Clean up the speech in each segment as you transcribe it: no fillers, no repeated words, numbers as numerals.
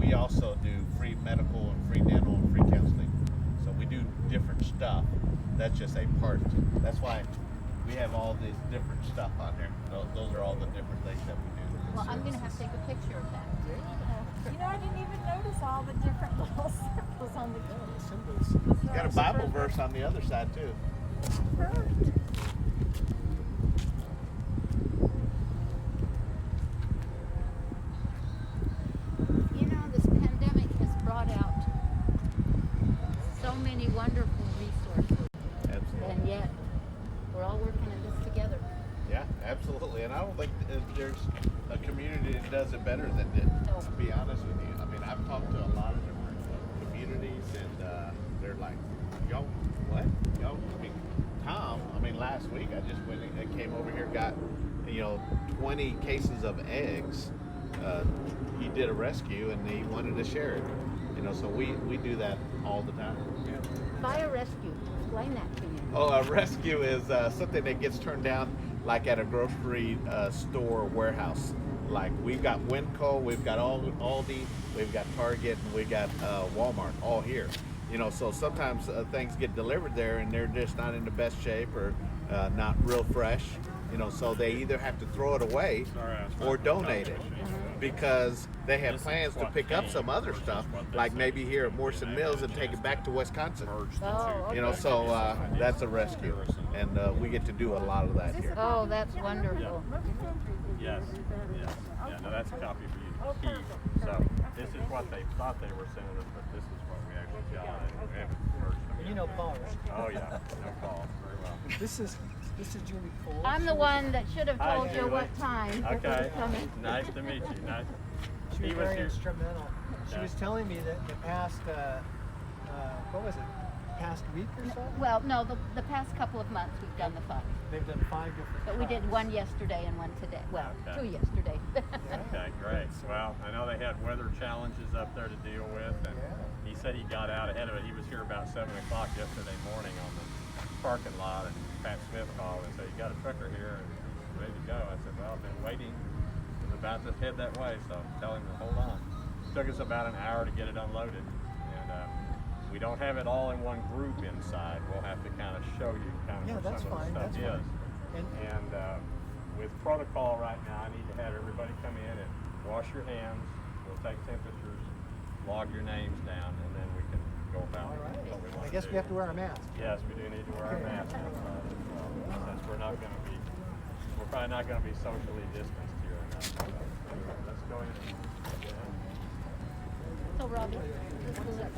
we also do free medical and free dental and free counseling. So we do different stuff. That's just a part. That's why we have all this different stuff on there. Those are all the different things that we do. Well, I'm gonna have to take a picture of that. You know, I didn't even notice all the different little symbols on the Symbols. You got a Bible verse on the other side too. Perfect. You know, this pandemic has brought out so many wonderful resources, Absolutely. and yet we're all working at this together. Yeah, absolutely. And I don't think there's a community that does it better than it. No. To be honest with you, I mean, I've talked to a lot of different communities, and they're like, "Yo, what? Yo, I mean, Tom. I mean, last week I just went and came over here, got 20 cases of eggs. He did a rescue, and he wanted to share it. So we do that all the time. Fire rescue, explain that to me. Oh, a rescue is something that gets turned down like at a grocery store warehouse. Like we've got Winco, we've got Aldi, we've got Target, and we've got Walmart all here. So sometimes things get delivered there and they're just not in the best shape or not real fresh. So they either have to throw it away or donate it because they have plans to pick up some other stuff, like maybe here at Morrison Mills and take it back to Wisconsin. Oh, okay. So that's a rescue, and we get to do a lot of that here. Oh, that's wonderful. Yes. Yeah, no, that's a copy for you. So this is what they thought they were sending us, but this is what we actually got. And we haven't merged them You yet. know Paul, right? Oh yeah, no Paul. Very well. This is Julie Cole. I'm the one that should have Hi, told you Julie. what time. Okay. Coming. Nice to meet you. Nice. She was He was very here. instrumental. She Yeah. was telling me that the past, what was it, past week or so? Well, no, the past couple of months we've done the fun. They've done 5 different But we did times. one yesterday and one today. Well, Okay. 2 yesterday. Okay, great. Well, I know they had weather challenges up there to deal with, and he said he got out ahead of it. He was here about 7 o'clock yesterday morning on the parking lot, and Pat Smith called and said, "You got a trucker here and he's ready to go." I said, "Well, I've been waiting. I was about to head that way, so tell him to hold on." Took us about an hour to get it unloaded, and we don't have it all in one group inside. We'll have to kind of show you kind of Yeah, where that's some of fine, the that's stuff is. fine. And with protocol right now, I need to have everybody come in and wash your hands. We'll take temperatures, log your names down, and then we can go about All right. what we want I guess to we do. have to wear our masks. Yes, we do need to wear our masks outside as well, since we're probably not going to be socially distanced here enough. So, let's go in. So, Robbie, this was it.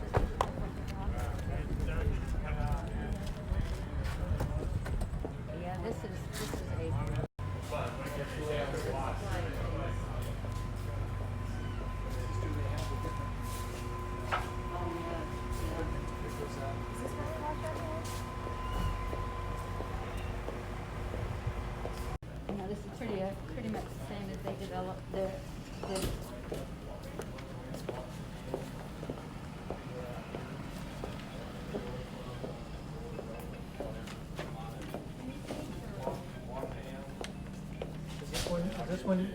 Yeah, this is a. This is pretty much the same as they developed the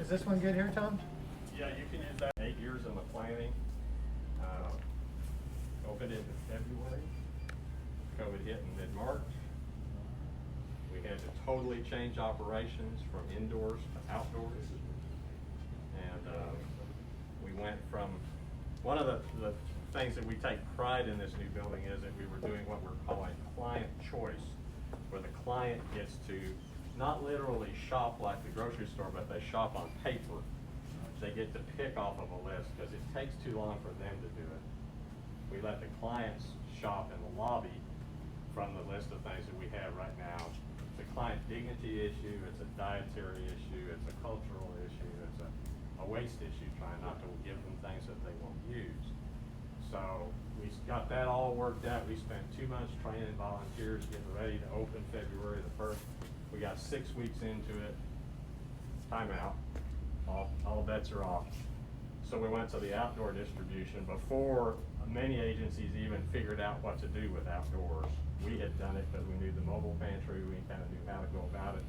Is this one good here, Tom? Yeah, you can use that. 8 years in the planning. COVID hit in February. COVID hit in mid-March. We had to totally change operations from indoors to outdoors. And we went from, one of the things that we take pride in this new building is that we were doing what we're calling client choice, where the client gets to not literally shop like the grocery store, but they shop on paper. They get to pick off of a list because it takes too long for them to do it. We let the clients shop in the lobby from the list of things that we have right now. It's a client dignity issue, it's a dietary issue, it's a cultural issue, it's a waste issue, trying not to give them things that they won't use. So we got that all worked out. We spent 2 months training volunteers, getting ready to open February the 1st. We got 6 weeks into it, timeout, all bets are off. So we went to the outdoor distribution before many agencies even figured out what to do with outdoors. We had done it because we knew the mobile pantry, we kind of knew how to go about it.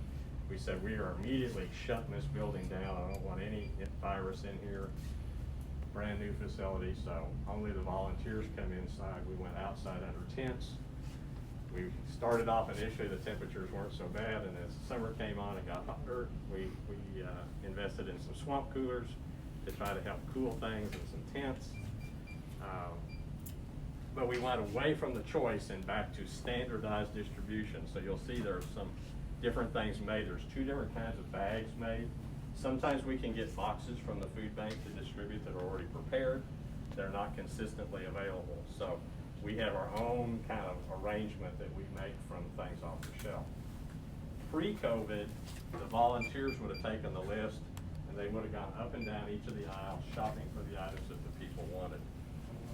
We said we are immediately shutting this building down. I don't want any virus in here. brand new facility, so only the volunteers come inside. We went outside under tents. We started off initially, the temperatures weren't so bad, and as summer came on and got hotter, we invested in some swamp coolers to try to help cool things, and some tents. But we went away from the choice and back to standardized distribution. So you'll see there's some different things made. There's 2 different kinds of bags made. Sometimes we can get boxes from the food bank to distribute that are already prepared. They're not consistently available. So we have our own kind of arrangement that we make from things off the shelf. Pre-COVID, the volunteers would have taken the list and they would have gone up and down each of the aisles shopping for the items that the people wanted.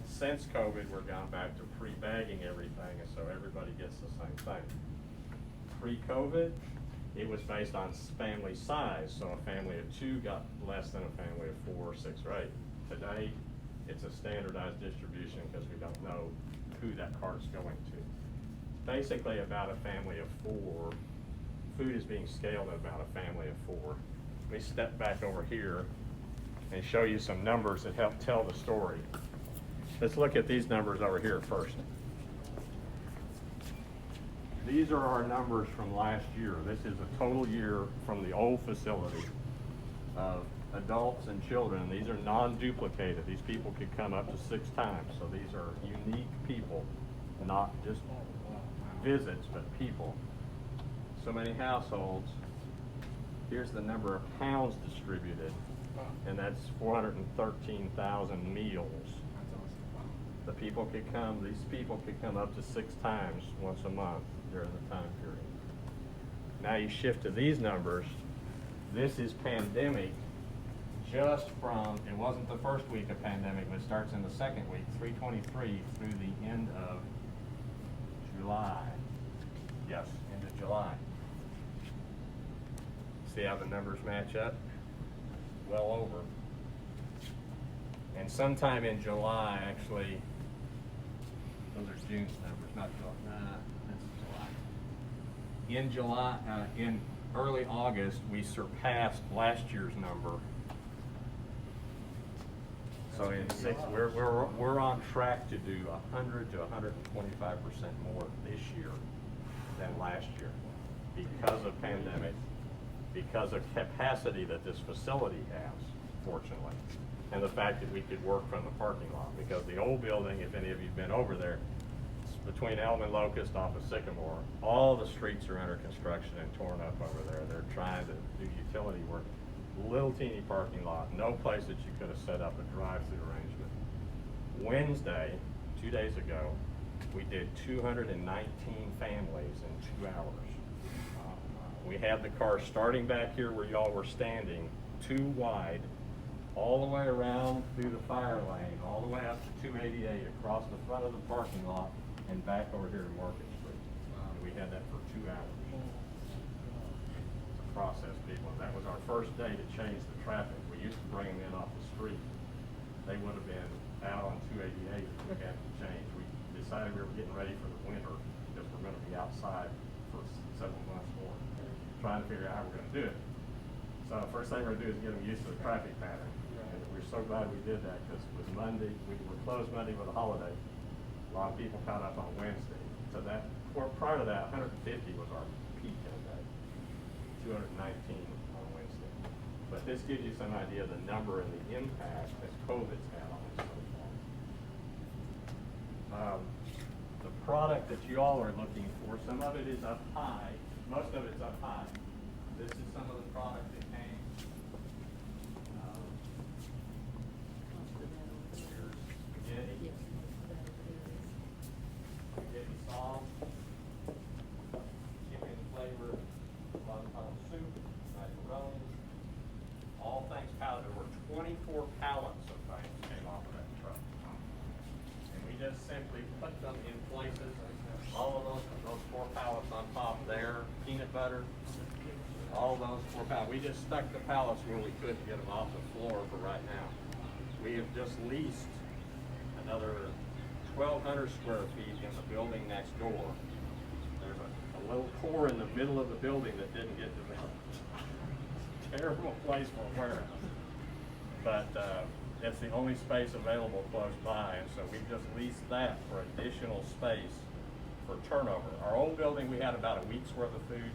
Since COVID, we're gone back to pre-bagging everything, and so everybody gets the same thing. Pre-COVID, it was based on family size, so a family of 2 got less than a family of 4, 6, or 8. Today, it's a standardized distribution because we don't know who that cart's going to. Basically, about a family of 4, food is being scaled at about a family of 4. Let me step back over here and show you some numbers that help tell the story. Let's look at these numbers over here first. These are our numbers from last year. This is a total year from the old facility of adults and children. These are non-duplicated. These people could come up to 6 times. So these are unique people, not just visits, but people. So many households. Here's the number of pounds distributed, and that's 413,000 meals. The people could come, these people could come up to 6 times once a month during the time period. Now you shift to these numbers. This is pandemic just from, it wasn't the first week of pandemic, but it starts in the second week, 3/23 through the end of July. Yes, end of July. See how the numbers match up? Well over. And sometime in July, actually, those are June's numbers, not July. Nah, that's July. In July, in early August, we surpassed last year's number. So in 6, we're on track to do 100 to 125% more this year than last year because of pandemic, because of capacity that this facility has, fortunately. And the fact that we could work from the parking lot, because the old building, if any of you've been over there, it's between Elm and Locust off of Sycamore, all the streets are under construction and torn up over there. They're trying to do utility work. Little teeny parking lot, no place that you could have set up a drive-through arrangement. Wednesday, 2 days ago, we did 219 families in 2 hours. We had the cars starting back here where y'all were standing, 2 wide, all the way around through the fire lane, all the way up to 288, across the front of the parking lot, and back over here to Market Street. And we had that for 2 hours. To process people. And that was our first day to change the traffic. We used to bring them in off the street. They would have been out on 288 if we had to change. We decided we were getting ready for the winter because we're going to be outside for several months more, trying to figure out how we're going to do it. So the first thing we're going to do is get them used to the traffic pattern. And we're so glad we did that because it was Monday. We were closed Monday with a holiday. A lot of people caught up on Wednesday. So that, or prior to that, 150 was our peak in a day. 219 on Wednesday. But this gives you some idea of the number and the impact that COVID's had on us so far. The product that you all are looking for, some of it is up high. Most of it's up high. This is some of the product that came. Here's spaghetti. Spaghetti sauce. Chicken flavored avocado soup. Macaroni. All things pallets. There were 24 pallets of things came off of that truck. And we just simply put them in places. All of those 4 pallets on top there. Peanut butter. All those 4 pallets. We just stuck the pallets where we could to get them off the floor for right now. We have just leased another 1,200 square feet in the building next door. There's a little core in the middle of the building that didn't get developed. Terrible place for a warehouse. But It's the only space available close by, and so we just leased that for additional space for turnover. Our old building, we had about a week's worth of food.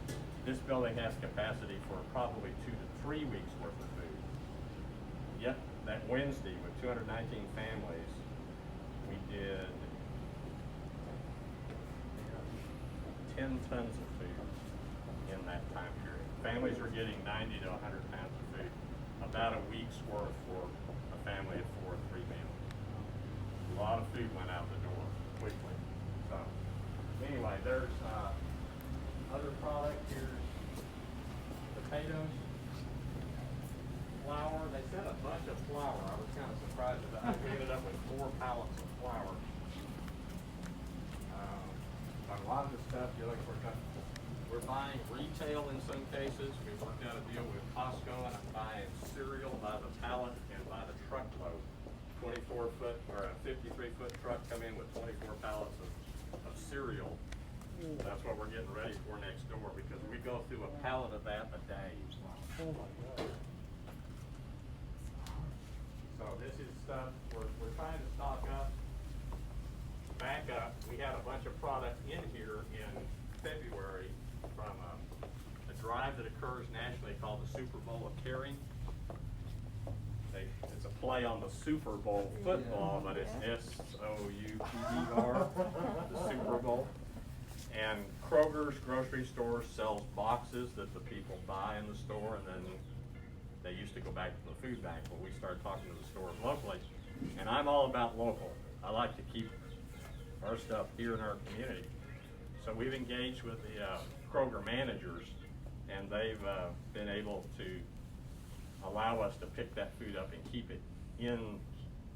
This building has capacity for probably 2 to 3 weeks worth of food. Yet, that Wednesday with 219 families, we did 10 tons of food in that time period. Families were getting 90 to 100 pounds of food, about a week's worth for a family of 4 or 3 meals. A lot of food went out the door quickly. So, anyway, there's other product. Here's potatoes, flour. They sent a bunch of flour. I was kind of surprised at that. We ended up with 4 pallets of flour. A lot of the stuff, we're buying retail in some cases. We worked out a deal with Costco, and I'm buying cereal by the pallet and by the truckload. 24-foot or a 53-foot truck come in with 24 pallets of cereal. That's what we're getting ready for next door, because we go through a pallet of that a day. Oh my God. So this is stuff we're trying to stock up, back up. We had a bunch of product in here in February from a drive that occurs nationally called the Super Bowl of Caring. It's a play on the Super Bowl football, but it's SOUPER, the Super Bowl. And Kroger's grocery store sells boxes that the people buy in the store, and then they used to go back to the food bank. But we started talking to the stores locally, and I'm all about local. I like to keep our stuff here in our community. So we've engaged with the Kroger managers, and they've been able to allow us to pick that food up and keep it in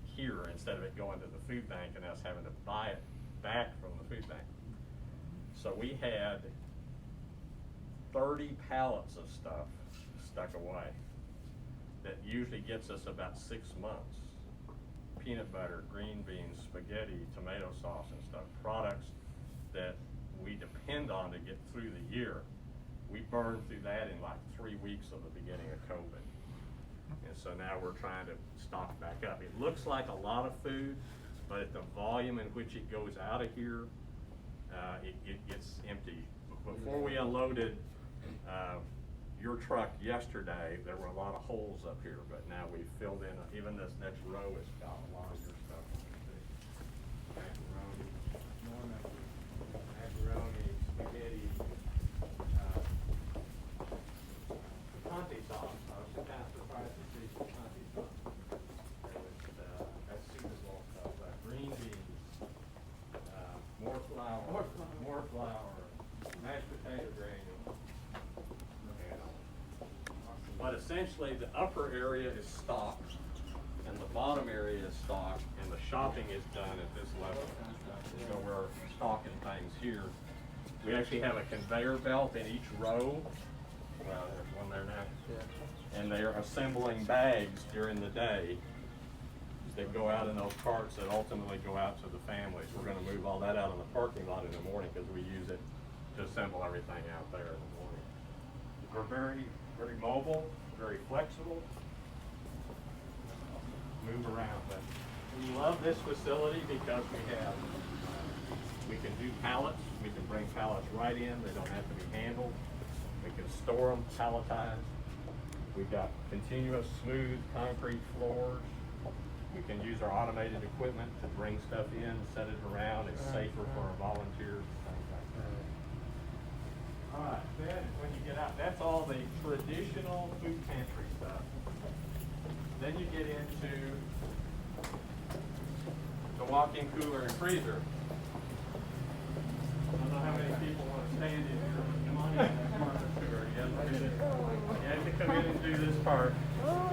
here instead of it going to the food bank and us having to buy it back from the food bank. So we had 30 pallets of stuff stuck away that usually gets us about 6 months. Peanut butter, green beans, spaghetti, tomato sauce and stuff, products that we depend on to get through the year. We burned through that in like 3 weeks of the beginning of COVID. And so now we're trying to stock back up. It looks like a lot of food, but at the volume in which it goes out of here, it gets empty. Before we unloaded your truck yesterday, there were a lot of holes up here, but now we've filled in, even this next row has got a lot of your stuff. Macaroni, spaghetti, Conti sauce. I was kind of surprised to see some Conti sauce. There was, that's Super Bowl stuff, green beans, more flour, mashed potato granules. But essentially, the upper area is stocked, and the bottom area is stocked, and the shopping is done at this level. So we're stocking things here. We actually have a conveyor belt in each row. Well, there's one there now. Yeah. And they are assembling bags during the day that go out in those carts that ultimately go out to the families. We're going to move all that out in the parking lot in the morning because we use it to assemble everything out there in the morning. We're very mobile, very flexible, move around. But we love this facility because we can do pallets. We can bring pallets right in. They don't have to be handled. We can store them palletized. We've got continuous smooth concrete floors. We can use our automated equipment to bring stuff in, set it around. It's safer for our volunteers, things like that. All right, then when you get out, that's all the traditional food pantry stuff. Then you get into the walk-in cooler and freezer. I don't know how many people want to stand in here. Come on in, Martha Stewart. You have to come in and do this part.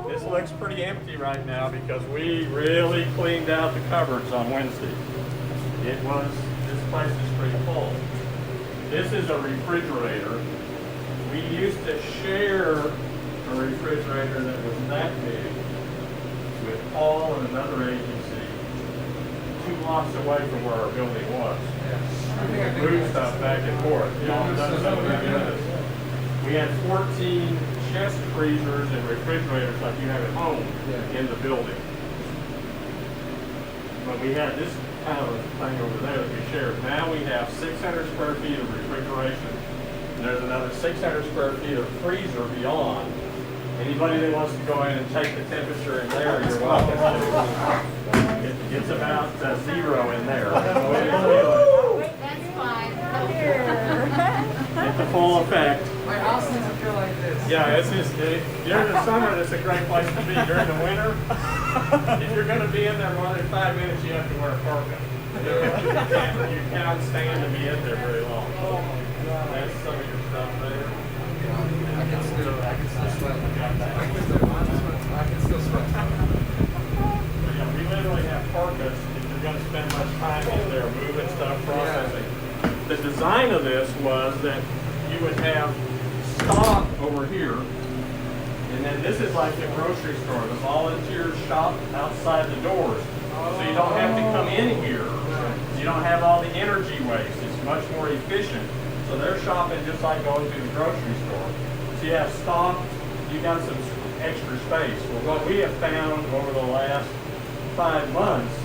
This looks pretty empty right now because we really cleaned out the cupboards on Wednesday. This place is pretty full. This is a refrigerator. We used to share a refrigerator that was that big with Paul and another agency 2 blocks away from where our building was. We moved stuff back and forth. We had 14 chest freezers and refrigerators like you have at home in the building. but we had this kind of a thing over there that we shared. Now we have 600 square feet of refrigeration. And there's another 600 square feet of freezer beyond. Anybody that wants to go in and take the temperature in there, you're welcome to. It's about 0 in there. That's fine. It's the full effect. My house doesn't feel like this. Yeah, it's just, during the summer, it's a great place to be. During the winter, if you're gonna be in there more than 5 minutes, you have to wear a parka. You cannot stand to be in there very long. That's some of your stuff there. I can still sweat. I can still sweat. Yeah, we literally have parkas if you're gonna spend much time in there moving stuff, processing. The design of this was that you would have stock over here, and then this is like the grocery store. The volunteers shop outside the doors, so you don't have to come in here. You don't have all the energy waste. It's much more efficient. So they're shopping just like going to the grocery store. So you have stock, you got some extra space. Well, what we have found over the last 5 months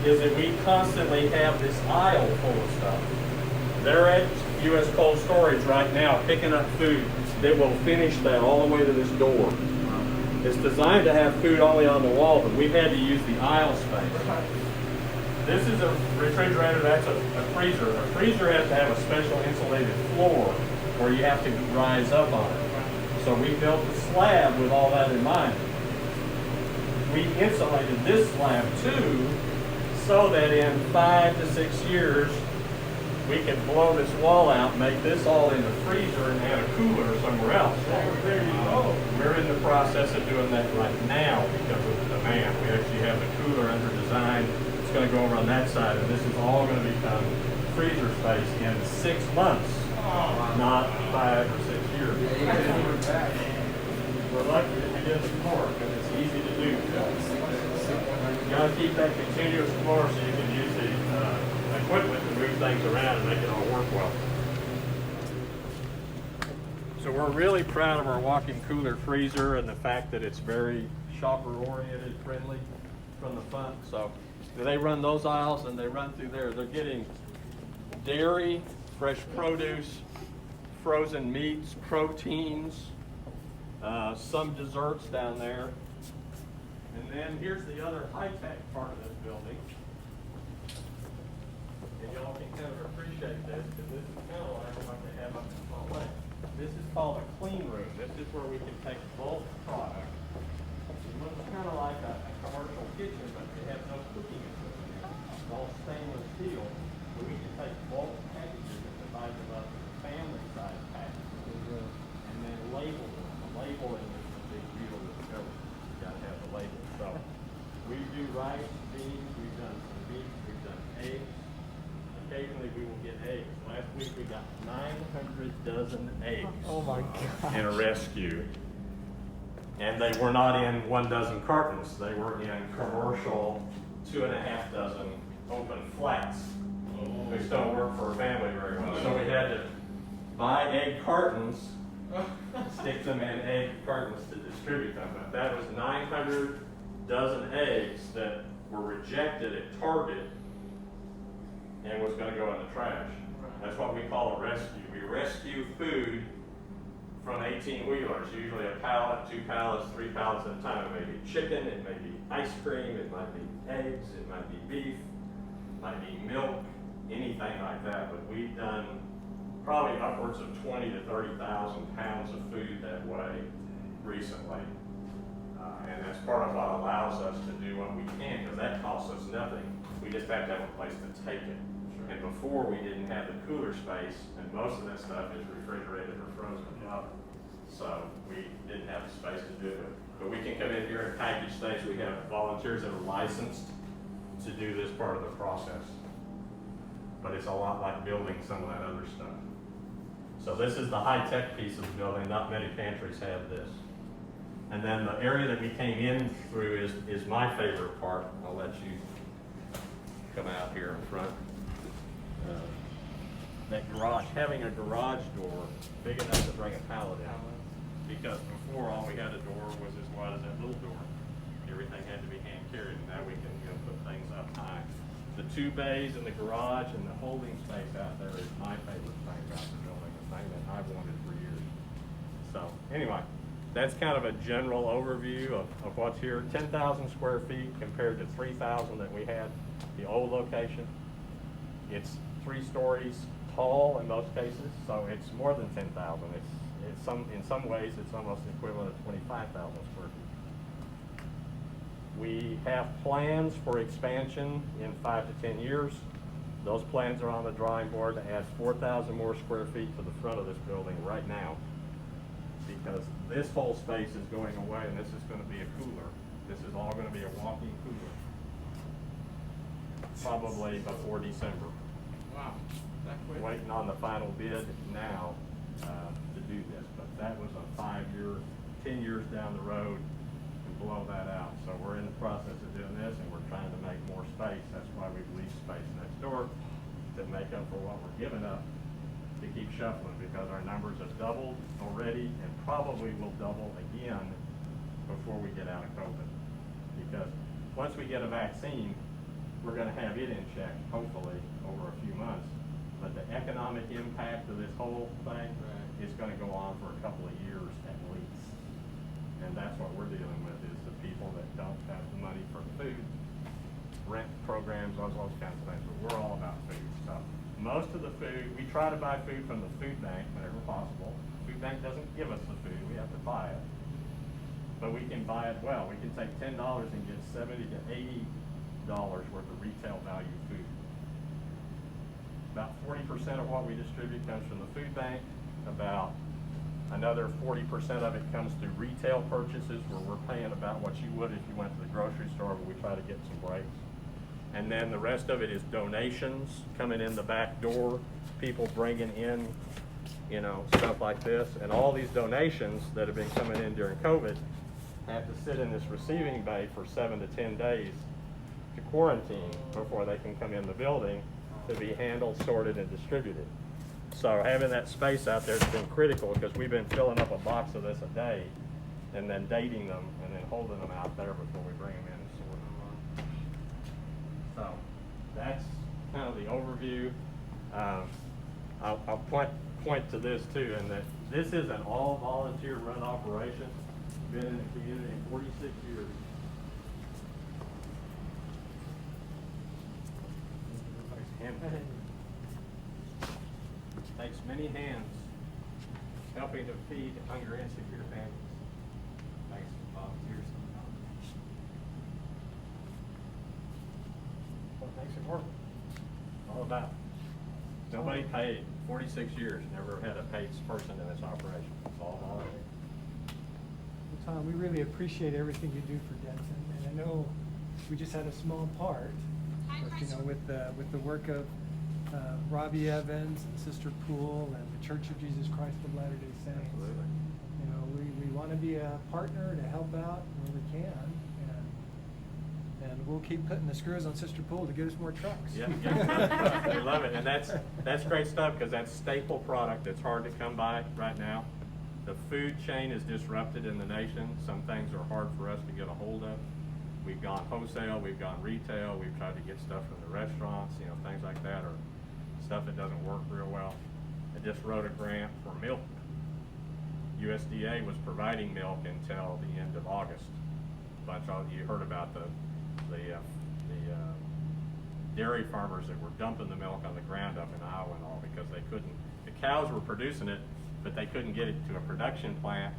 is that we constantly have this aisle full of stuff. They're at U.S. Cold Storage right now picking up food that will finish that all the way to this door. It's designed to have food only on the wall, but we've had to use the aisle space. This is a refrigerator, that's a freezer. A freezer has to have a special insulated floor where you have to rise up on it. So we built the slab with all that in mind. We insulated this slab too, so that in 5 to 6 years, we can blow this wall out, make this all in the freezer and add a cooler somewhere else. There you go. We're in the process of doing that right now because of the demand. We actually have the cooler under design. It's going to go over on that side, and this is all going to become freezer space in 6 months, not 5 or 6 years. We're lucky that we did the floor because it's easy to do. You got to keep that continuous floor so you can use the equipment to move things around and make it all work well. So we're really proud of our walk-in cooler freezer and the fact that it's very shopper-oriented, friendly from the front. So they run those aisles and they run through there. They're getting dairy, fresh produce, frozen meats, proteins, some desserts down there. And then here's the other high-tech part of this building. And y'all can kind of appreciate this, because this is kind of like what they have up in Salt Lake. This is called a clean room. This is where we can take bulk product. It looks kind of like a commercial kitchen, but they have no cooking equipment. It's all stainless steel. So we can take bulk packages and divide them up into family-sized packages, and then label them. The labeling is the big deal with the government. You got to have the label. So we do rice, beans, we've done some meat, we've done eggs. Occasionally we will get eggs. Last week we got 900 dozen eggs. Oh my God. In a rescue. And they were not in 1 dozen cartons. They were in commercial 2.5 dozen open flats, which don't work for a family very well. So we had to buy egg cartons, stick them in egg cartons to distribute them. But that was 900 dozen eggs that were rejected at Target and was going to go in the trash. That's what we call a rescue. We rescue food from 18-wheelers, usually a pallet, 2 pallets, 3 pallets at a time. It may be chicken, it may be ice cream, it might be eggs, it might be beef, it might be milk, anything like that. But we've done probably upwards of 20 to 30,000 pounds of food that way recently. And that's part of what allows us to do what we can, because that costs us nothing. We just have to have a place to take it. And before, we didn't have the cooler space, and most of that stuff is refrigerated or frozen. So we didn't have the space to do it. But we can come in here and package things. We have volunteers that are licensed to do this part of the process. But it's a lot like building some of that other stuff. So this is the high-tech piece of the building. Not many pantries have this. And then the area that we came in through is my favorite part. I'll let you come out here in front. That garage, having a garage door big enough to bring a pallet in. Because before, all we had a door was as wide as that little door. everything had to be hand carried, and now we can, you know, put things up high. The 2 bays in the garage and the holding space out there is my favorite thing about the building, the thing that I've wanted for years. So, anyway, that's kind of a general overview of what's here. 10,000 square feet compared to 3,000 that we had the old location. It's 3 stories tall in most cases, so it's more than 10,000. In some ways, it's almost the equivalent of 25,000 square feet. We have plans for expansion in 5 to 10 years. Those plans are on the drawing board to add 4,000 more square feet to the front of this building right now, because this whole space is going away, and this is going to be a cooler. This is all going to be a walk-in cooler, probably before December. Wow. That quick? Waiting on the final bid now to do this, but that was a 5-year, 10 years down the road to blow that out. So we're in the process of doing this, and we're trying to make more space. That's why we've leased space next door to make up for what we're giving up to keep shuffling, because our numbers have doubled already and probably will double again before we get out of COVID. Because once we get a vaccine, we're going to have it in check, hopefully, over a few months. But the economic impact of this whole thing is going to go on for a couple of years at least. And that's what we're dealing with, is the people that don't have the money for food, rent programs, those kinds of things. But we're all about food. So most of the food, we try to buy food from the food bank whenever possible. The food bank doesn't give us the food, we have to buy it. But we can buy it well. We can take $10 and get $70 to $80 worth of retail value food. About 40% of what we distribute comes from the food bank. About another 40% of it comes through retail purchases, where we're paying about what you would if you went to the grocery store, but we try to get some breaks. And then the rest of it is donations coming in the back door, people bringing in, you know, stuff like this. And all these donations that have been coming in during COVID have to sit in this receiving bay for 7 to 10 days to quarantine before they can come in the building to be handled, sorted, and distributed. So having that space out there has been critical, because we've been filling up a box of this a day and then dating them and then holding them out there before we bring them in and sort them. So that's kind of the overview. I'll point to this too, and that this is an all volunteer run operation. Been in the community 46 years. Takes many hands helping to feed hunger insecure families. Thanks to volunteers. What makes it work? All about. Nobody paid. 46 years, never had a paid person in this operation. It's all volunteer. Well, Tom, we really appreciate everything you do for Denton, and I know we just had a small part, but, you know, with the work of Robbie Evans and Sister Poole and the Church of Jesus Christ of Latter-day Saints. Absolutely. You know, we want to be a partner to help out where we can, and we'll keep putting the screws on Sister Poole to get us more trucks. Yeah, we love it, and that's great stuff, because that's staple product that's hard to come by right now. The food chain is disrupted in the nation. Some things are hard for us to get a hold of. We've gone wholesale, we've gone retail, we've tried to get stuff from the restaurants, you know, things like that, or stuff that doesn't work real well. I just wrote a grant for milk. USDA was providing milk until the end of August. You heard about the dairy farmers that were dumping the milk on the ground up in Iowa and all, because they couldn't, the cows were producing it, but they couldn't get it to a production plant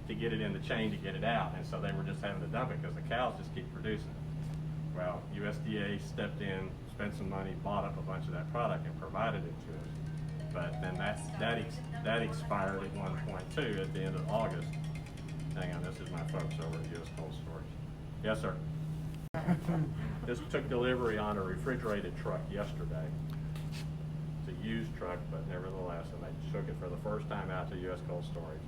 to get it in the chain to get it out, and so they were just having to dump it because the cows just keep producing it. Well, USDA stepped in, spent some money, bought up a bunch of that product and provided it to us. But then that expired at one point too, at the end of August. Hang on, this is my folks over at US Cold Storage. Yes, sir. Just took delivery on a refrigerated truck yesterday. It's a used truck, but nevertheless, and they took it for the first time out to US Cold Storage.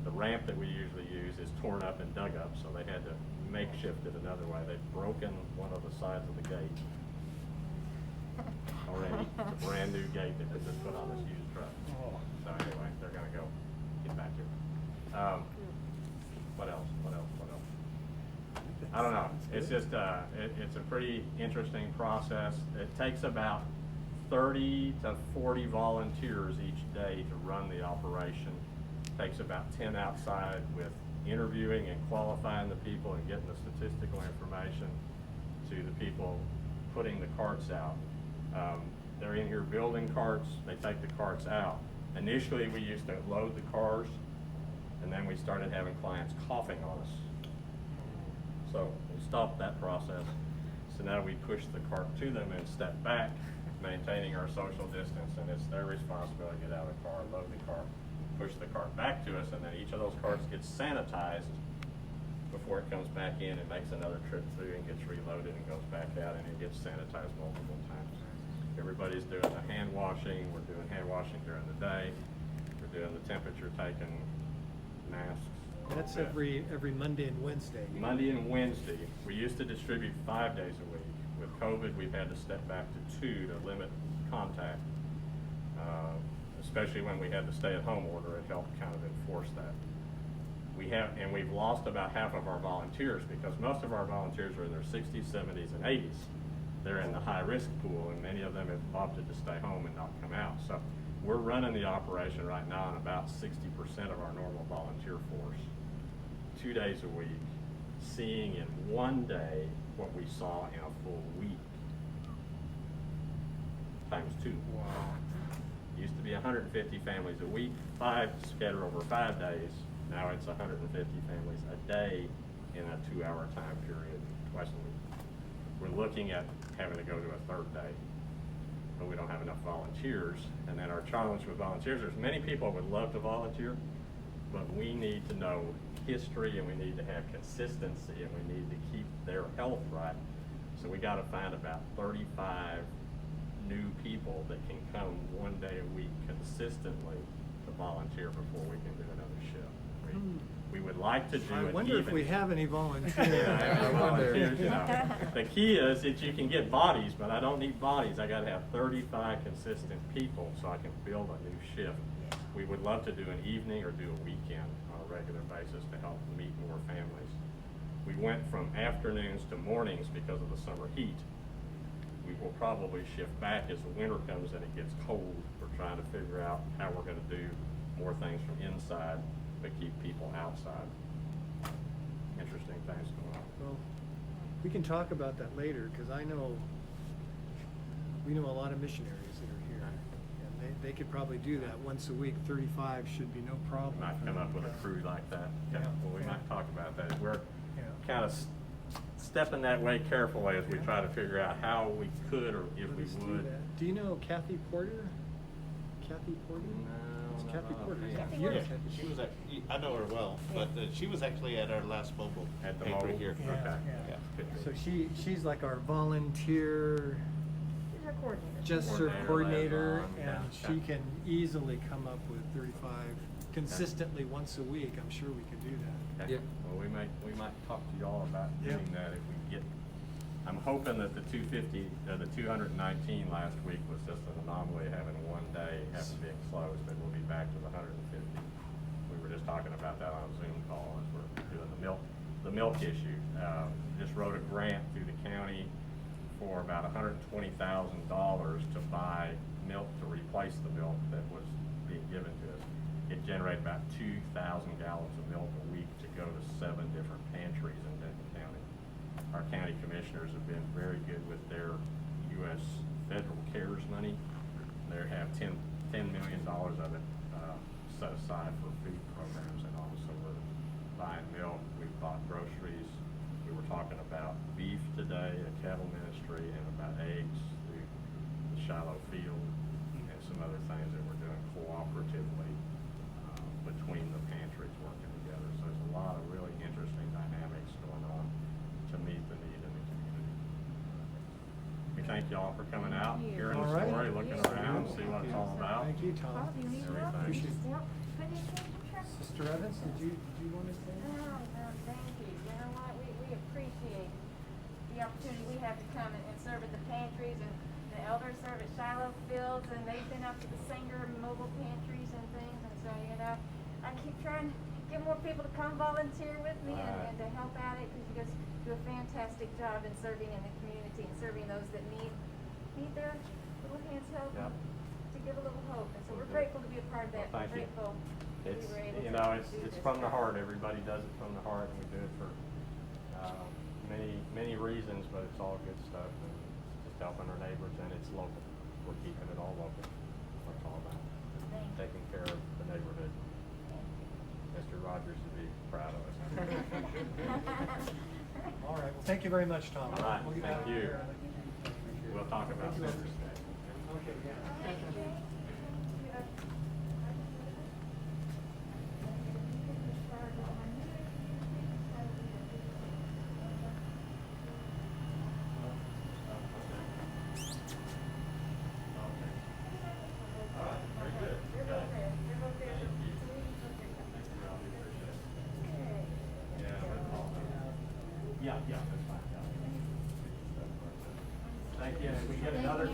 The ramp that we usually use is torn up and dug up, so they had to makeshift it another way. They've broken one of the sides of the gate already. It's a brand new gate that they just put on this used truck. So anyway, they're gonna go get back to it. What else? I don't know. It's just, it's a pretty interesting process. It takes about 30 to 40 volunteers each day to run the operation. Takes about 10 outside with interviewing and qualifying the people and getting the statistical information to the people putting the carts out. They're in here building carts, they take the carts out. Initially, we used to load the cars, and then we started having clients coughing on us. So we stopped that process. So now we push the cart to them and step back, maintaining our social distance, and it's their responsibility to get out of the car, load the car, push the cart back to us, and then each of those carts gets sanitized before it comes back in and makes another trip through and gets reloaded and goes back out, and it gets sanitized multiple times. Everybody's doing the hand washing. We're doing hand washing during the day. We're doing the temperature taking, masks. That's all that. every Monday and Wednesday. Monday and Wednesday. We used to distribute 5 days a week. With COVID, we've had to step back to 2 to limit contact. Especially when we had the stay-at-home order, it helped kind of enforce that. We've lost about half of our volunteers because most of our volunteers are in their 60s, 70s, and 80s. They're in the high-risk pool, and many of them have opted to stay home and not come out. So we're running the operation right now on about 60% of our normal volunteer force, 2 days a week, seeing in one day what we saw in a full week, times 2. Wow. Used to be 150 families a week, 5 scattered over 5 days. Now it's 150 families a day in a 2-hour time period, twice a week. We're looking at having to go to a 3rd day, but we don't have enough volunteers. And then our challenge with volunteers, there's many people would love to volunteer, but we need to know history and we need to have consistency and we need to keep their health right. So we got to find about 35 new people that can come 1 day a week consistently to volunteer before we can do another shift. We would like to do I an wonder if even- we have any volunteers. Yeah, volunteers, you know. The key is that you can get bodies, but I don't need bodies. I gotta have 35 consistent people so I can build a new shift. We would love to do an evening or do a weekend on a regular basis to help meet more families. We went from afternoons to mornings because of the summer heat. We will probably shift back as the winter comes and it gets cold. We're trying to figure out how we're gonna do more things from inside but keep people outside. Interesting things going on. Well, we can talk about that later, because we know a lot of missionaries that are here. And they could probably do that once a week. 35 should be no problem. Might come up with a crew like that. Yeah. Well, we Yeah. might talk about that. We're Yeah. kind of stepping that way carefully as we try to figure out how we could or if we Let's do would. that. Do you know Kathy Porter? Kathy Porter? No, It's not Kathy offhand. Porter. Kathy You know Porter. Kathy. She was at, I know her well, but she was actually at our last mobile At the paper mobile? here. Yeah, Okay. yeah. Could be. So she's like our volunteer She's our coordinator. gesture coordinator, liaison, and yeah. she can easily come up with 35 consistently once a week. I'm sure we could do that. Okay. Well, we might talk to y'all about Yeah. doing that if we get. I'm hoping that the 219 last week was just an anomaly, having one day having been closed, but we'll be back to the 150. We were just talking about that on a Zoom call as we're doing the milk issue. Just wrote a grant through the county for about $120,000 to buy milk to replace the milk that was being given to us. It generated about 2,000 gallons of milk a week to go to 7 different pantries in Denton County. Our county commissioners have been very good with their U.S. federal CARES money. They have $10 million of it set aside for food programs and all. So we're buying milk, we've bought groceries. We were talking about beef today, a cattle ministry, and about eggs through the Shiloh Field and some other things that we're doing cooperatively between the pantries working together. So there's a lot of really interesting dynamics going on to meet the need in the community. We thank y'all for coming out, hearing All the right. story, looking around, see what it's all about. Thank you, Tom. Bob, you need Everything. help? Appreciate it. Yep. Put it in the truck. Sister Evans, did you want to say? No, thank you. You know what? We appreciate the opportunity we have to come and serve at the pantries, and the elders serve at Shiloh Fields, and they've been up to the Singer mobile pantries and things, and so, you know, I keep trying to get more people to come volunteer with me Right. and to help out it, because you guys do a fantastic job in serving in the community and serving those that need their little hands held Yep. to give a little hope. And so we're Okay. grateful to be a part of that. Well, thank you. Grateful that It's, we were able you to know, do it's this. from the heart. Everybody does it from the heart, and we do it for many reasons, but it's all good stuff. And it's just helping our neighbors, and it's local. We're keeping it all local. That's all about. Thank you. Taking care of the neighborhood. Mr. Rogers would be proud of us. All right, well, thank you very much, Tom. All right, We'll get thank out of you. here and let you do your- We'll talk about Thank you. Center State. Okay, yeah. Yeah, that's fine. Thank you. If we get another.